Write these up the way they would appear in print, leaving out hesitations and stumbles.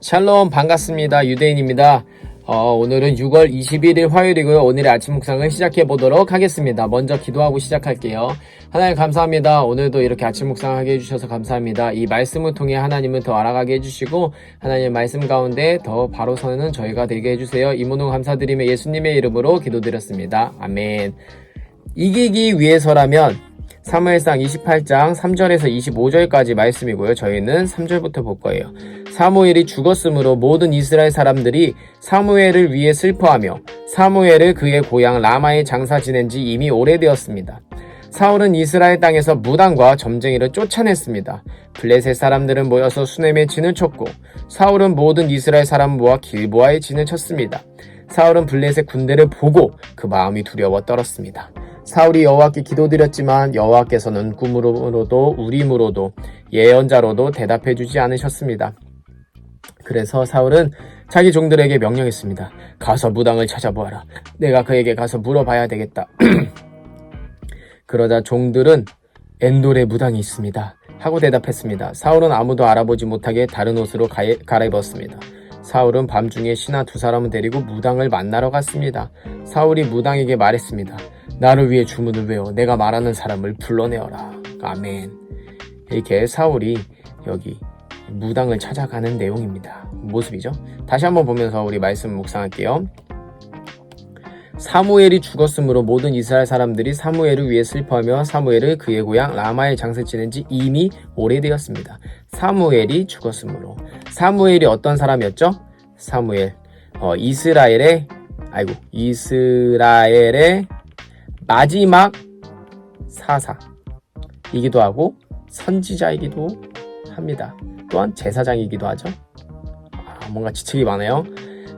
샬롬 반갑습니다. 유대인입니다. 오늘은 6월 21일 화요일이고요. 오늘의 아침 묵상을 시작해 보도록 하겠습니다. 먼저 기도하고 시작할게요. 하나님 감사합니다. 오늘도 이렇게 아침 묵상하게 해주셔서 감사합니다. 이 말씀을 통해 하나님을 더 알아가게 해주시고 하나님의 말씀 가운데 더 바로 서는 저희가 되게 해주세요. 이 모든 감사드리며 예수님의 이름으로 기도드렸습니다. 아멘. 이기기 위해서라면 사무엘상 28장 3절에서 25절까지 말씀이고요. 저희는 3절부터 볼 거예요. 사무엘이 죽었으므로 모든 이스라엘 사람들이 사무엘을 위해 슬퍼하며 사무엘을 그의 고향 라마에 장사 지낸 지 이미 오래되었습니다. 사울은 이스라엘 땅에서 무당과 점쟁이를 쫓아냈습니다. 블레셋 사람들은 모여서 수넴에 진을 쳤고 사울은 모든 이스라엘 사람 모아 길보아에 진을 쳤습니다. 사울은 블레셋 군대를 보고 그 마음이 두려워 떨었습니다. 사울이 여호와께 기도드렸지만 여호와께서는 꿈으로도 우림으로도 예언자로도 대답해주지 않으셨습니다. 그래서 사울은 자기 종들에게 명령했습니다. 가서 무당을 찾아보아라. 내가 그에게 가서 물어봐야 되겠다. 그러자 종들은 엔돌에 무당이 있습니다 하고 대답했습니다. 사울은 아무도 알아보지 못하게 다른 옷으로 갈아입었습니다. 사울은 밤중에 신하 두 사람을 데리고 무당을 만나러 갔습니다. 사울이 무당에게 말했습니다. 나를 위해 주문을 외워 내가 말하는 사람을 불러내어라. 아멘. 이렇게 사울이 여기 무당을 찾아가는 내용입니다. 모습이죠. 다시 한번 보면서 우리 말씀 묵상할게요. 사무엘이 죽었으므로 모든 이스라엘 사람들이 사무엘을 위해 슬퍼하며 사무엘을 그의 고향 라마에 장사 지낸 지 이미 오래되었습니다. 사무엘이 죽었으므로. 사무엘이 어떤 사람이었죠? 사무엘. 이스라엘의 마지막 사사이기도 하고 선지자이기도 합니다. 또한 제사장이기도 하죠. 뭔가 지책이 많아요.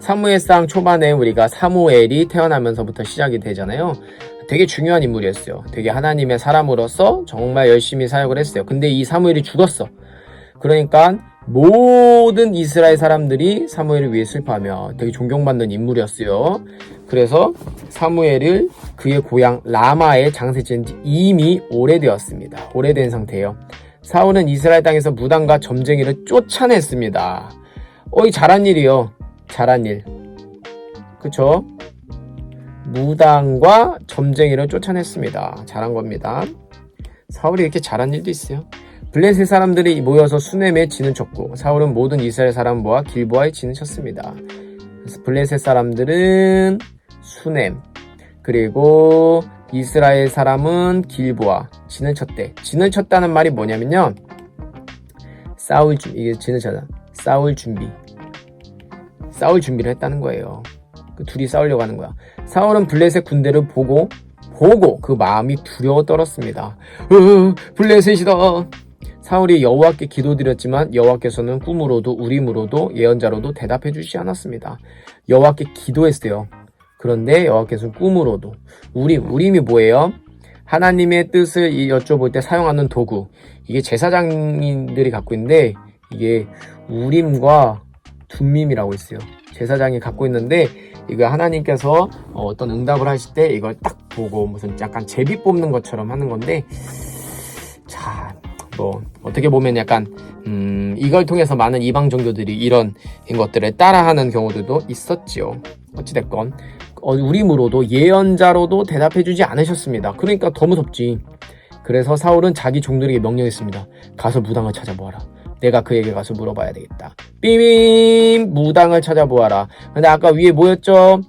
사무엘상 초반에 우리가 사무엘이 태어나면서부터 시작이 되잖아요. 되게 중요한 인물이었어요. 되게 하나님의 사람으로서 정말 열심히 사역을 했어요. 근데 이 사무엘이 죽었어. 그러니까 모든 이스라엘 사람들이 사무엘을 위해 슬퍼하며 되게 존경받는 인물이었어요. 그래서 사무엘을 그의 고향 라마에 장사지은 지 이미 오래되었습니다. 오래된 상태예요. 사울은 이스라엘 땅에서 무당과 점쟁이를 쫓아냈습니다. 이 잘한 일이요. 잘한 일. 그쵸? 무당과 점쟁이를 쫓아냈습니다. 잘한 겁니다. 사울이 이렇게 잘한 일도 있어요. 블레셋 사람들이 모여서 수넴에 진을 쳤고 사울은 모든 이스라엘 사람 모아 길보아에 진을 쳤습니다. 그래서 블레셋 사람들은 수넴, 그리고 이스라엘 사람은 길보아 진을 쳤대. 진을 쳤다는 말이 뭐냐면요, 이게 진을 쳤다. 싸울 준비를 했다는 거예요. 그 둘이 싸우려고 하는 거야. 사울은 블레셋 군대를 보고 그 마음이 두려워 떨었습니다. 블레셋이다. 사울이 여호와께 기도드렸지만 여호와께서는 꿈으로도 우림으로도 예언자로도 대답해 주시지 않았습니다. 여호와께 기도했어요. 그런데 여호와께서는 꿈으로도 우림이 뭐예요? 하나님의 뜻을 여쭤볼 때 사용하는 도구. 이게 제사장님들이 갖고 있는데 이게 우림과 둠밈이라고 있어요. 제사장이 갖고 있는데 이거 하나님께서 어떤 응답을 하실 때 이걸 딱 보고 무슨 약간 제비 뽑는 것처럼 하는 건데, 자, 어떻게 보면 약간 이걸 통해서 많은 이방 종교들이 이런 것들을 따라하는 경우들도 있었지요. 어찌됐건 우림으로도 예언자로도 대답해주지 않으셨습니다. 그러니까 더 무섭지. 그래서 사울은 자기 종들에게 명령했습니다. 가서 무당을 찾아보아라. 내가 그에게 가서 물어봐야 되겠다. 삐빔! 무당을 찾아보아라. 근데 아까 위에 뭐였죠?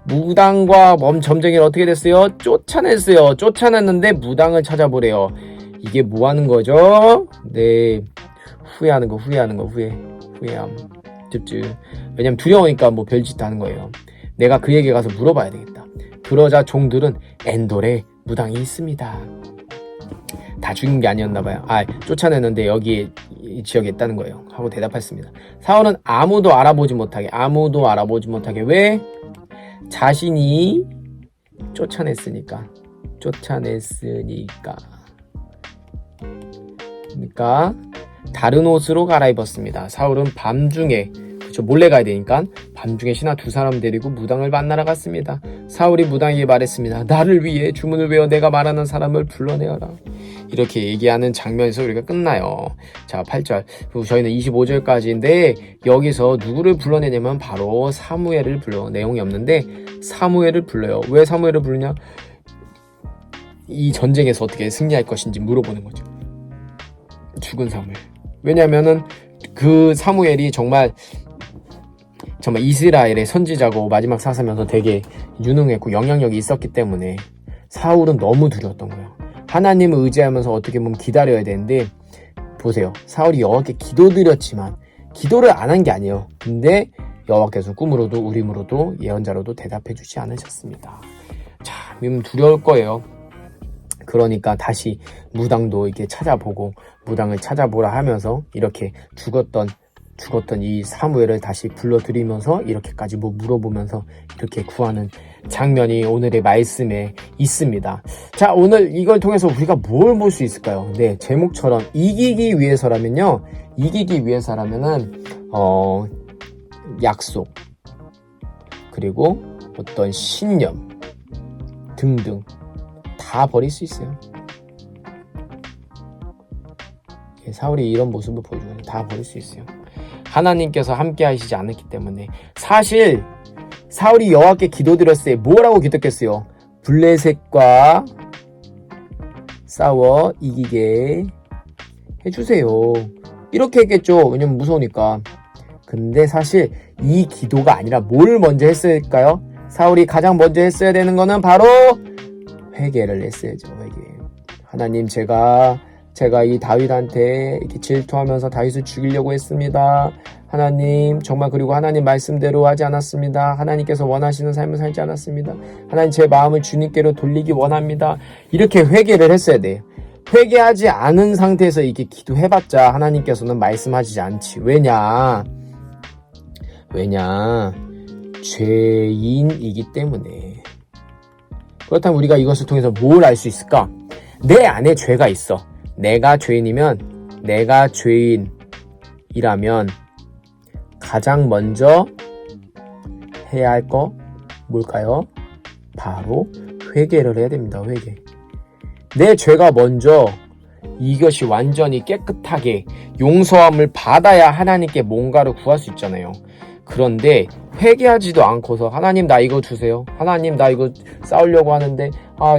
무당과 점쟁이를 어떻게 됐어요? 쫓아냈어요. 쫓아냈는데 무당을 찾아보래요. 이게 뭐 하는 거죠? 네, 후회함. 찝찝. 왜냐면 두려우니까 별짓 하는 거예요. 내가 그에게 가서 물어봐야 되겠다. 그러자 종들은 엔돌에 무당이 있습니다. 다 죽인 게 아니었나 봐요. 쫓아냈는데 여기 이 지역에 있다는 거예요. 하고 대답했습니다. 사울은 아무도 알아보지 못하게. 왜? 자신이 쫓아냈으니까. 그러니까 다른 옷으로 갈아입었습니다. 사울은 밤중에 몰래 가야 되니까 밤중에 신하 두 사람 데리고 무당을 만나러 갔습니다. 사울이 무당에게 말했습니다. 나를 위해 주문을 외워 내가 말하는 사람을 불러내어라. 이렇게 얘기하는 장면에서 우리가 끝나요. 자, 8절. 그리고 저희는 25절까지인데 여기서 누구를 불러내냐면 바로 사무엘을 불러. 내용이 없는데 사무엘을 불러요. 왜 사무엘을 부르냐? 이 전쟁에서 어떻게 승리할 것인지 물어보는 거죠. 죽은 사무엘. 왜냐면은 그 사무엘이 정말 이스라엘의 선지자고 마지막 사사면서 되게 유능했고 영향력이 있었기 때문에 사울은 너무 두려웠던 거예요. 하나님을 의지하면서 어떻게 보면 기다려야 되는데 보세요. 사울이 여호와께 기도드렸지만 기도를 안 한 게 아니에요. 근데 여호와께서 꿈으로도 우림으로도 예언자로도 대답해 주지 않으셨습니다. 자, 그러면 두려울 거예요. 그러니까 다시 무당도 이렇게 찾아보고 무당을 찾아보라 하면서 이렇게 죽었던 이 사무엘을 다시 불러들이면서 이렇게까지 물어보면서 이렇게 구하는 장면이 오늘의 말씀에 있습니다. 자, 오늘 이걸 통해서 우리가 뭘 볼 수 있을까요? 네, 제목처럼 이기기 위해서라면은 약속 그리고 어떤 신념 등등 다 버릴 수 있어요. 사울이 이런 모습을 보여주면 다 버릴 수 있어요. 하나님께서 함께 하시지 않았기 때문에. 사실 사울이 여호와께 기도드렸을 때 뭐라고 기도했겠어요? 블레셋과 싸워 이기게 해주세요. 이렇게 했겠죠. 왜냐면 무서우니까. 근데 사실 이 기도가 아니라 뭘 먼저 했을까요? 사울이 가장 먼저 했어야 되는 거는 바로 회개를 했어야죠. 회개. 하나님, 제가 이 다윗한테 이렇게 질투하면서 다윗을 죽이려고 했습니다. 하나님, 정말 그리고 하나님 말씀대로 하지 않았습니다. 하나님께서 원하시는 삶을 살지 않았습니다. 하나님, 제 마음을 주님께로 돌리기 원합니다. 이렇게 회개를 했어야 돼요. 회개하지 않은 상태에서 이렇게 기도해봤자 하나님께서는 말씀하시지 않지. 왜냐? 죄인이기 때문에. 그렇다면 우리가 이것을 통해서 뭘 알 수 있을까? 내 안에 죄가 있어. 내가 죄인이라면 가장 먼저 해야 할 거 뭘까요? 바로 회개를 해야 됩니다. 회개. 내 죄가 먼저 이것이 완전히 깨끗하게 용서함을 받아야 하나님께 뭔가를 구할 수 있잖아요. 그런데 회개하지도 않고서 하나님 나 이거 주세요. 하나님 나 이거 싸우려고 하는데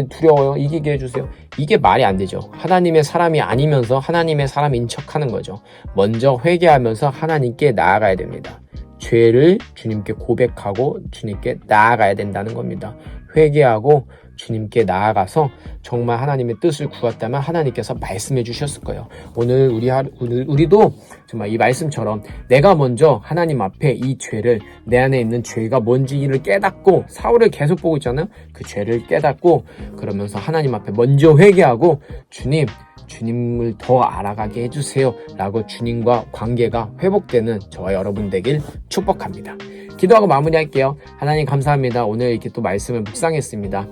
두려워요. 이기게 해주세요. 이게 말이 안 되죠. 하나님의 사람이 아니면서 하나님의 사람인 척하는 거죠. 먼저 회개하면서 하나님께 나아가야 됩니다. 죄를 주님께 고백하고 주님께 나아가야 된다는 겁니다. 회개하고 주님께 나아가서 정말 하나님의 뜻을 구했다면 하나님께서 말씀해 주셨을 거예요. 오늘 우리도 정말 이 말씀처럼 내가 먼저 하나님 앞에 이 죄를, 내 안에 있는 죄가 뭔지를 깨닫고, 사울을 계속 보고 있잖아요. 그 죄를 깨닫고 그러면서 하나님 앞에 먼저 회개하고 주님을 더 알아가게 해주세요 라고 주님과 관계가 회복되는 저와 여러분 되길 축복합니다. 기도하고 마무리할게요. 하나님 감사합니다. 오늘 이렇게 또 말씀을 묵상했습니다.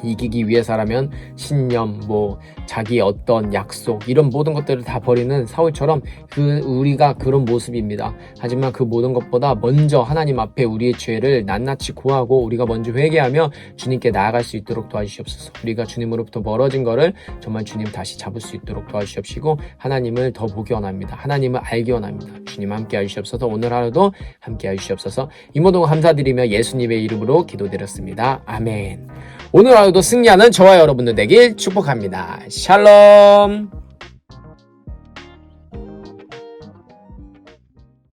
이기기 위해서라면 신념, 자기의 어떤 약속, 이런 모든 것들을 다 버리는 사울처럼 우리가 그런 모습입니다. 하지만 그 모든 것보다 먼저 하나님 앞에 우리의 죄를 낱낱이 구하고 우리가 먼저 회개하며 주님께 나아갈 수 있도록 도와주시옵소서. 우리가 주님으로부터 멀어진 거를 정말 주님 다시 잡을 수 있도록 도와주시옵시고 하나님을 더 보기 원합니다. 하나님을 알기 원합니다. 주님 함께 해주시옵소서. 오늘 하루도 함께 해주시옵소서. 이 모든 거 감사드리며 예수님의 이름으로 기도드렸습니다. 아멘. 오늘 하루도 승리하는 저와 여러분들 되길 축복합니다. 샬롬.